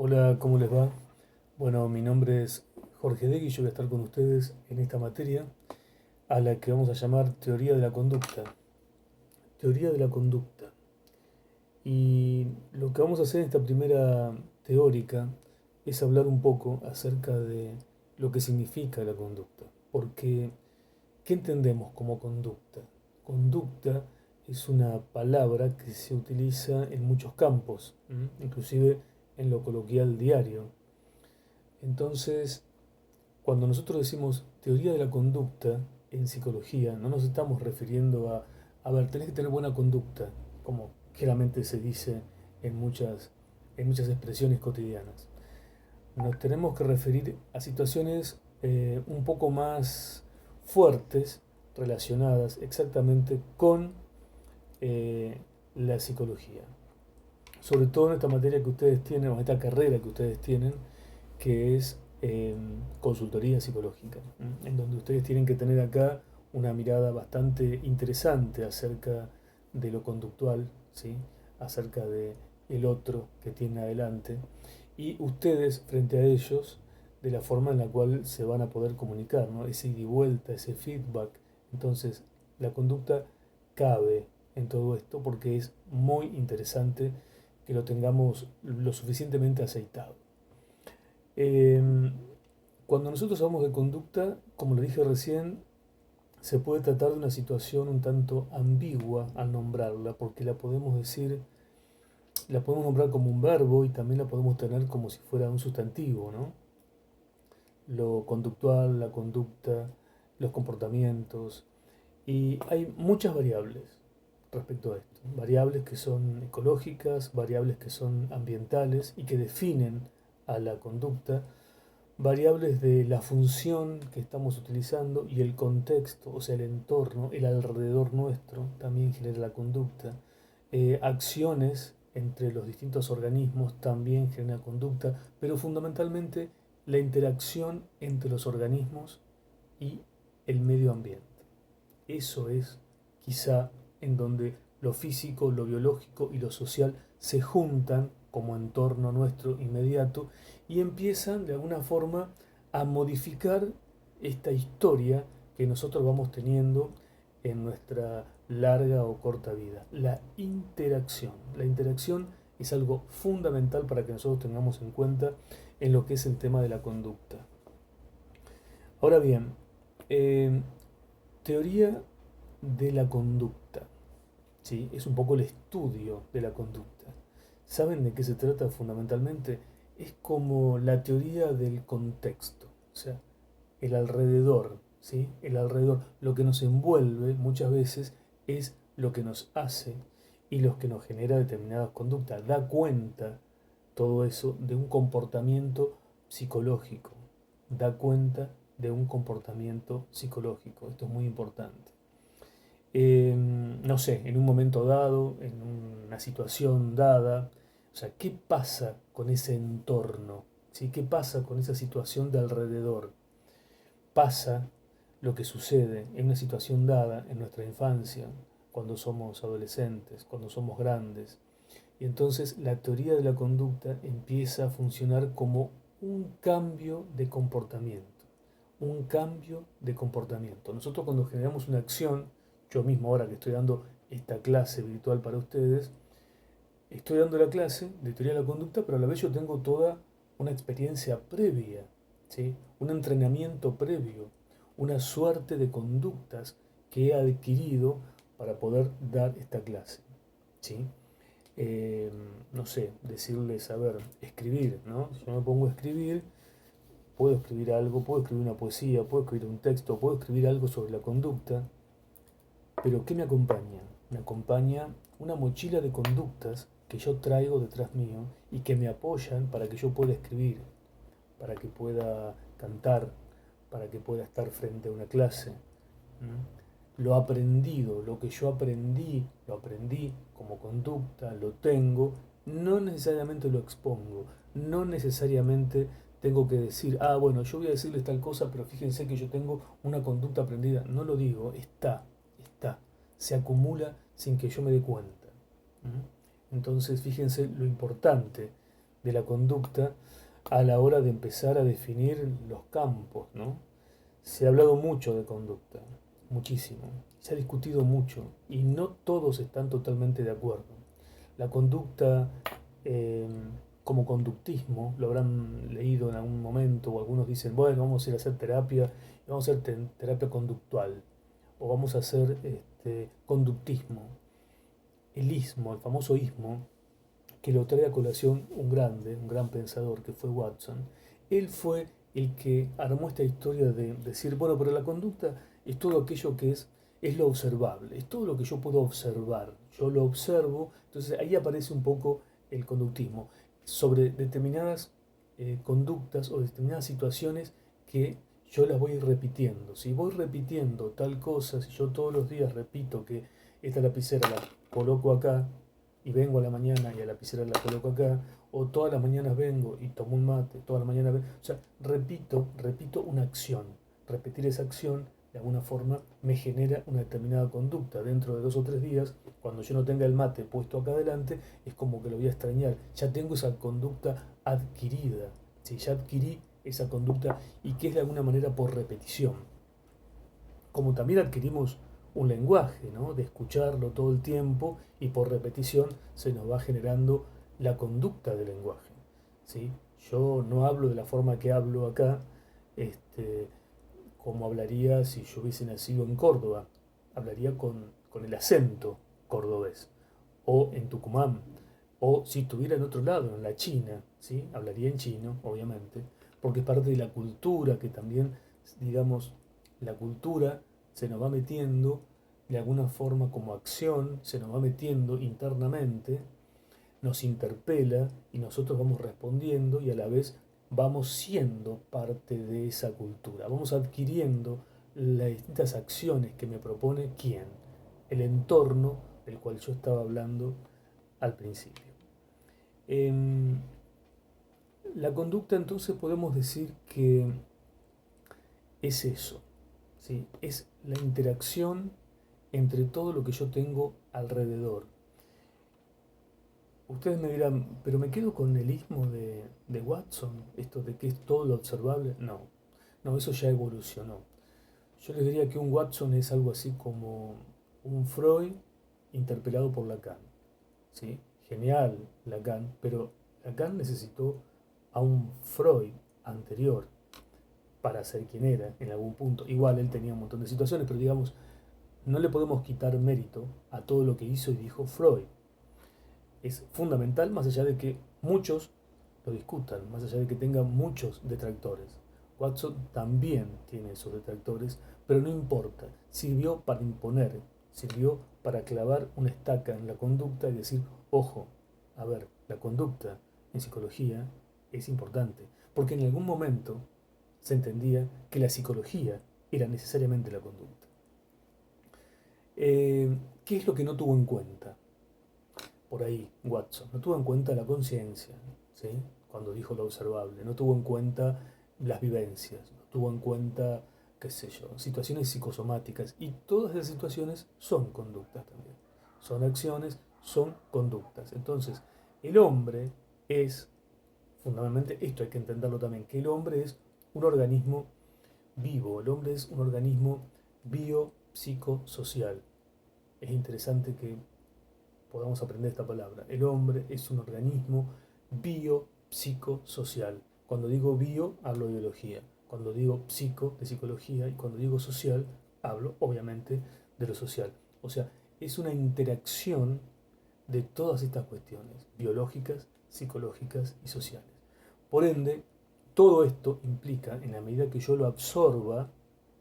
Hola, ¿cómo les va? Bueno, mi nombre es Jorge Degui y yo voy a estar con ustedes en esta materia a la que vamos a llamar teoría de la conducta. Teoría de la conducta. Y lo que vamos a hacer en esta primera teórica es hablar un poco acerca de lo que significa la conducta. Porque, ¿qué entendemos como conducta? Conducta es una palabra que se utiliza en muchos campos, inclusive en lo coloquial diario. Entonces, cuando nosotros decimos teoría de la conducta en psicología, no nos estamos refiriendo a ver, tenés que tener buena conducta, como claramente se dice en muchas expresiones cotidianas. Nos tenemos que referir a situaciones un poco más fuertes relacionadas exactamente con eh, la psicología. Sobre todo en esta materia que ustedes tienen, o en esta carrera que ustedes tienen, que es consultoría psicológica, en donde ustedes tienen que tener acá una mirada bastante interesante acerca de lo conductual, ¿sí? Acerca de el otro que tiene adelante, y ustedes frente a ellos, de la forma en la cual se van a poder comunicar, ¿no? Ese ida y vuelta, ese feedback. Entonces, la conducta cabe en todo esto porque es muy interesante que lo tengamos lo suficientemente aceitado. Eh, Cuando nosotros hablamos de conducta, como lo dije recién, se puede tratar de una situación un tanto ambigua al nombrarla, porque la podemos nombrar como un verbo y también la podemos tener como si fuera un sustantivo, ¿no? Lo conductual, la conducta, los comportamientos, y hay muchas variables respecto a esto. Variables que son ecológicas, variables que son ambientales y que definen a la conducta, variables de la función que estamos utilizando y el contexto, o sea, el entorno, el alrededor nuestro, también genera la conducta. Acciones entre los distintos organismos también generan conducta, pero fundamentalmente la interacción entre los organismos y el medio ambiente. Eso es quizá en donde lo físico, lo biológico y lo social se juntan como entorno nuestro inmediato y empiezan de alguna forma a modificar esta historia que nosotros vamos teniendo en nuestra larga o corta vida. La interacción. La interacción es algo fundamental para que nosotros tengamos en cuenta en lo que es el tema de la conducta. Ahora bien, eh, teoría de la conducta, ¿sí? Es un poco el estudio de la conducta. ¿Saben de qué se trata fundamentalmente? Es como la teoría del contexto, o sea, el alrededor, ¿sí? El alrededor, lo que nos envuelve muchas veces es lo que nos hace y lo que nos genera determinadas conductas. Da cuenta todo eso de un comportamiento psicológico. Da cuenta de un comportamiento psicológico. Esto es muy importante. No sé, en un momento dado, en una situación dada, o sea, ¿qué pasa con ese entorno? ¿Sí? ¿Qué pasa con esa situación de alrededor? Pasa lo que sucede en una situación dada en nuestra infancia, cuando somos adolescentes, cuando somos grandes. Y entonces la teoría de la conducta empieza a funcionar como un cambio de comportamiento. Un cambio de comportamiento. Nosotros cuando generamos una acción, yo mismo ahora que estoy dando esta clase virtual para ustedes, estoy dando la clase de teoría de la conducta, pero a la vez yo tengo toda una experiencia previa, ¿sí? Un entrenamiento previo, una suerte de conductas que he adquirido para poder dar esta clase, ¿sí? Eh, no sé, decirles, a ver, escribir, ¿no? Si yo me pongo a escribir, puedo escribir algo, puedo escribir una poesía, puedo escribir un texto, puedo escribir algo sobre la conducta, pero ¿qué me acompaña? Me acompaña una mochila de conductas que yo traigo detrás mío y que me apoyan para que yo pueda escribir, para que pueda cantar, para que pueda estar frente a una clase. Lo aprendido, lo que yo aprendí, lo aprendí como conducta, lo tengo, no necesariamente lo expongo, no necesariamente tengo que decir, ah, bueno, yo voy a decirles tal cosa, pero fíjense que yo tengo una conducta aprendida. No lo digo, está, se acumula sin que yo me dé cuenta. Entonces, fíjense lo importante de la conducta a la hora de empezar a definir los campos, ¿no? Se ha hablado mucho de conducta, muchísimo. Se ha discutido mucho y no todos están totalmente de acuerdo. La conducta eh, como conductismo, lo habrán leído en algún momento, o algunos dicen, bueno, vamos a ir a hacer terapia, vamos a hacer terapia conductual, o vamos a hacer conductismo. El ismo, el famoso ismo, que lo trae a colación un gran pensador que fue Watson. Él fue el que armó esta historia de decir, bueno, pero la conducta es todo aquello que es lo observable, es todo lo que yo puedo observar. Yo lo observo, entonces ahí aparece un poco el conductismo sobre determinadas conductas o determinadas situaciones que yo las voy repitiendo. Si voy repitiendo tal cosa, si yo todos los días repito que esta lapicera la coloco acá, y vengo a la mañana y a la lapicera la coloco acá, o todas las mañanas vengo y tomo un mate, todas las mañanas vengo, o sea, repito una acción. Repetir esa acción de alguna forma me genera una determinada conducta. Dentro de 2 o 3 días, cuando yo no tenga el mate puesto acá adelante, es como que lo voy a extrañar. Ya tengo esa conducta adquirida, ¿sí? Ya adquirí esa conducta y que es de alguna manera por repetición. Como también adquirimos un lenguaje, ¿no? De escucharlo todo el tiempo y por repetición se nos va generando la conducta del lenguaje, ¿sí? Yo no hablo de la forma que hablo acá, este, como hablaría si yo hubiese nacido en Córdoba. Hablaría con el acento cordobés, o en Tucumán, o si estuviera en otro lado, en la China, ¿sí? Hablaría en chino, obviamente, porque es parte de la cultura que también, digamos, la cultura se nos va metiendo de alguna forma como acción, se nos va metiendo internamente, nos interpela y nosotros vamos respondiendo y a la vez vamos siendo parte de esa cultura, vamos adquiriendo las distintas acciones que me propone quién, el entorno del cual yo estaba hablando al principio. En la conducta entonces podemos decir que es eso, ¿sí? Es la interacción entre todo lo que yo tengo alrededor. Ustedes me dirán, pero me quedo con el ismo de Watson, esto de que es todo lo observable. No, no, eso ya evolucionó. Yo les diría que un Watson es algo así como un Freud interpelado por Lacan, ¿sí? Genial Lacan, pero Lacan necesitó a un Freud anterior para ser quien era en algún punto. Igual él tenía un montón de situaciones, pero digamos, no le podemos quitar mérito a todo lo que hizo y dijo Freud. Es fundamental más allá de que muchos lo discutan, más allá de que tenga muchos detractores. Watson también tiene esos detractores, pero no importa, sirvió para imponer, sirvió para clavar una estaca en la conducta y decir, ojo, a ver, la conducta en psicología es importante, porque en algún momento se entendía que la psicología era necesariamente la conducta. ¿Qué es lo que no tuvo en cuenta? Por ahí, Watson, no tuvo en cuenta la conciencia, ¿sí? Cuando dijo lo observable, no tuvo en cuenta las vivencias, no tuvo en cuenta, qué sé yo, situaciones psicosomáticas, y todas esas situaciones son conductas también, son acciones, son conductas. Entonces, el hombre es, fundamentalmente, esto hay que entenderlo también, que el hombre es un organismo vivo, el hombre es un organismo biopsicosocial. Es interesante que podamos aprender esta palabra. El hombre es un organismo biopsicosocial. Cuando digo bio, hablo de biología. Cuando digo psico, de psicología. Y cuando digo social, hablo obviamente de lo social. O sea, es una interacción de todas estas cuestiones, biológicas, psicológicas y sociales. Por ende, todo esto implica, en la medida que yo lo absorba,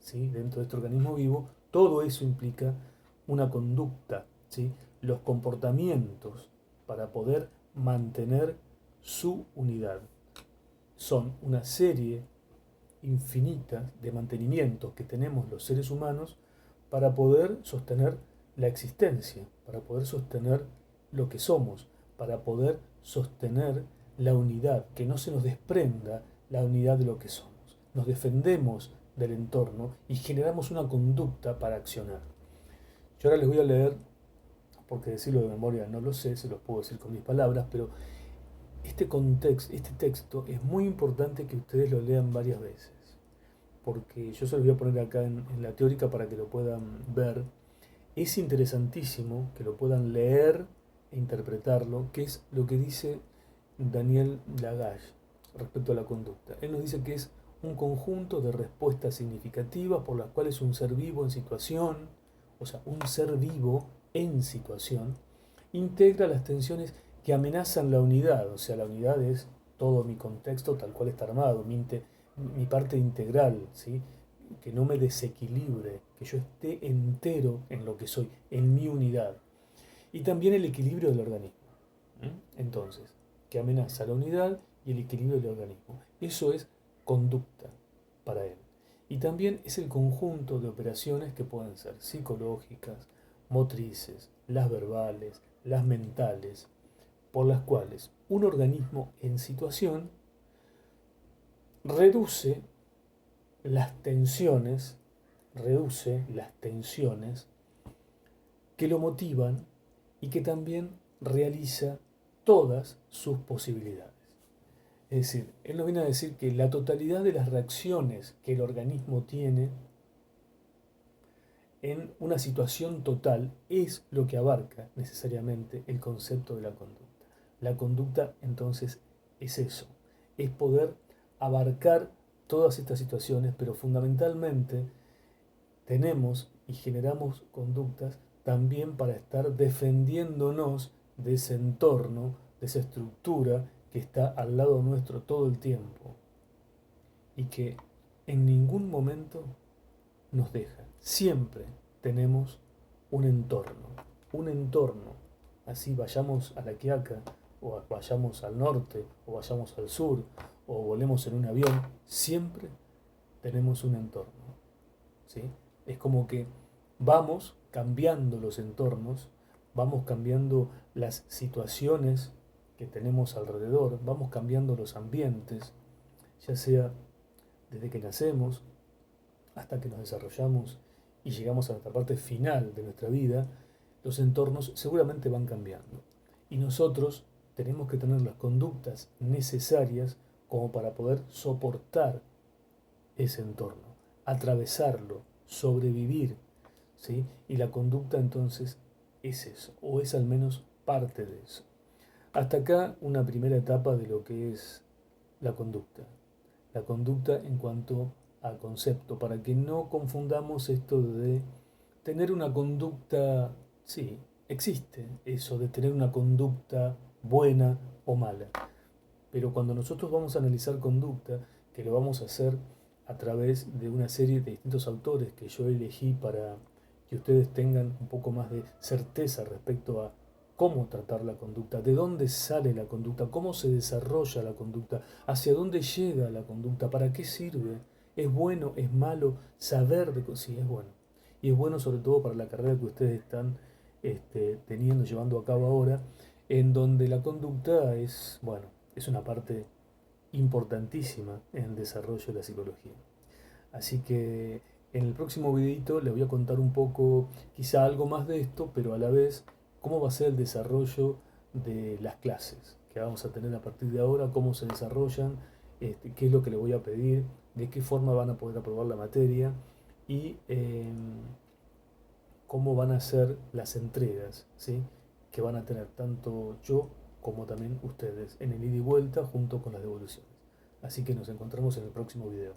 ¿sí? Dentro de este organismo vivo, todo eso implica una conducta, ¿sí? Los comportamientos para poder mantener su unidad. Son una serie infinita de mantenimientos que tenemos los seres humanos para poder sostener la existencia, para poder sostener lo que somos, para poder sostener la unidad, que no se nos desprenda la unidad de lo que somos. Nos defendemos del entorno y generamos una conducta para accionar. Yo ahora les voy a leer, porque decirlo de memoria no lo sé, se los puedo decir con mis palabras, pero este contexto, este texto es muy importante que ustedes lo lean varias veces, porque yo se lo voy a poner acá en la teórica para que lo puedan ver. Es interesantísimo que lo puedan leer e interpretarlo, que es lo que dice Daniel Lagache respecto a la conducta. Él nos dice que es un conjunto de respuestas significativas por las cuales un ser vivo en situación, o sea, un ser vivo en situación, integra las tensiones que amenazan la unidad. O sea, la unidad es todo mi contexto tal cual está armado, mi parte integral, ¿sí? Que no me desequilibre, que yo esté entero en lo que soy, en mi unidad. Y también el equilibrio del organismo. Entonces, que amenaza la unidad y el equilibrio del organismo. Eso es conducta para él. Y también es el conjunto de operaciones que pueden ser psicológicas, motrices, las verbales, las mentales, por las cuales un organismo en situación reduce las tensiones, reduce las tensiones que lo motivan y que también realiza todas sus posibilidades. Es decir, él nos viene a decir que la totalidad de las reacciones que el organismo tiene en una situación total es lo que abarca necesariamente el concepto de la conducta. La conducta entonces es eso, es poder abarcar todas estas situaciones, pero fundamentalmente tenemos y generamos conductas también para estar defendiéndonos de ese entorno, de esa estructura que está al lado nuestro todo el tiempo y que en ningún momento nos deja. Siempre tenemos un entorno, así vayamos a La Quiaca, o vayamos al norte, o vayamos al sur, o volemos en un avión, siempre tenemos un entorno, ¿sí? Es como que vamos cambiando los entornos, vamos cambiando las situaciones que tenemos alrededor, vamos cambiando los ambientes, ya sea desde que nacemos hasta que nos desarrollamos y llegamos a nuestra parte final de nuestra vida, los entornos seguramente van cambiando. Y nosotros tenemos que tener las conductas necesarias como para poder soportar ese entorno, atravesarlo, sobrevivir, ¿sí? Y la conducta entonces es eso, o es al menos parte de eso. Hasta acá una primera etapa de lo que es la conducta. La conducta en cuanto al concepto, para que no confundamos esto de tener una conducta, sí, existe eso de tener una conducta buena o mala, pero cuando nosotros vamos a analizar conducta, que lo vamos a hacer a través de una serie de distintos autores que yo elegí para que ustedes tengan un poco más de certeza respecto a cómo tratar la conducta, de dónde sale la conducta, cómo se desarrolla la conducta, hacia dónde llega la conducta, para qué sirve, es bueno, es malo, saber de sí es bueno. Y es bueno sobre todo para la carrera que ustedes están teniendo, llevando a cabo ahora, en donde la conducta es, bueno, es una parte importantísima en el desarrollo de la psicología. Así que en el próximo videito les voy a contar un poco, quizá algo más de esto, pero a la vez cómo va a ser el desarrollo de las clases que vamos a tener a partir de ahora, cómo se desarrollan, qué es lo que les voy a pedir, de qué forma van a poder aprobar la materia y cómo van a ser las entregas, ¿sí? Que van a tener tanto yo como también ustedes en el ida y vuelta junto con las devoluciones. Así que nos encontramos en el próximo video.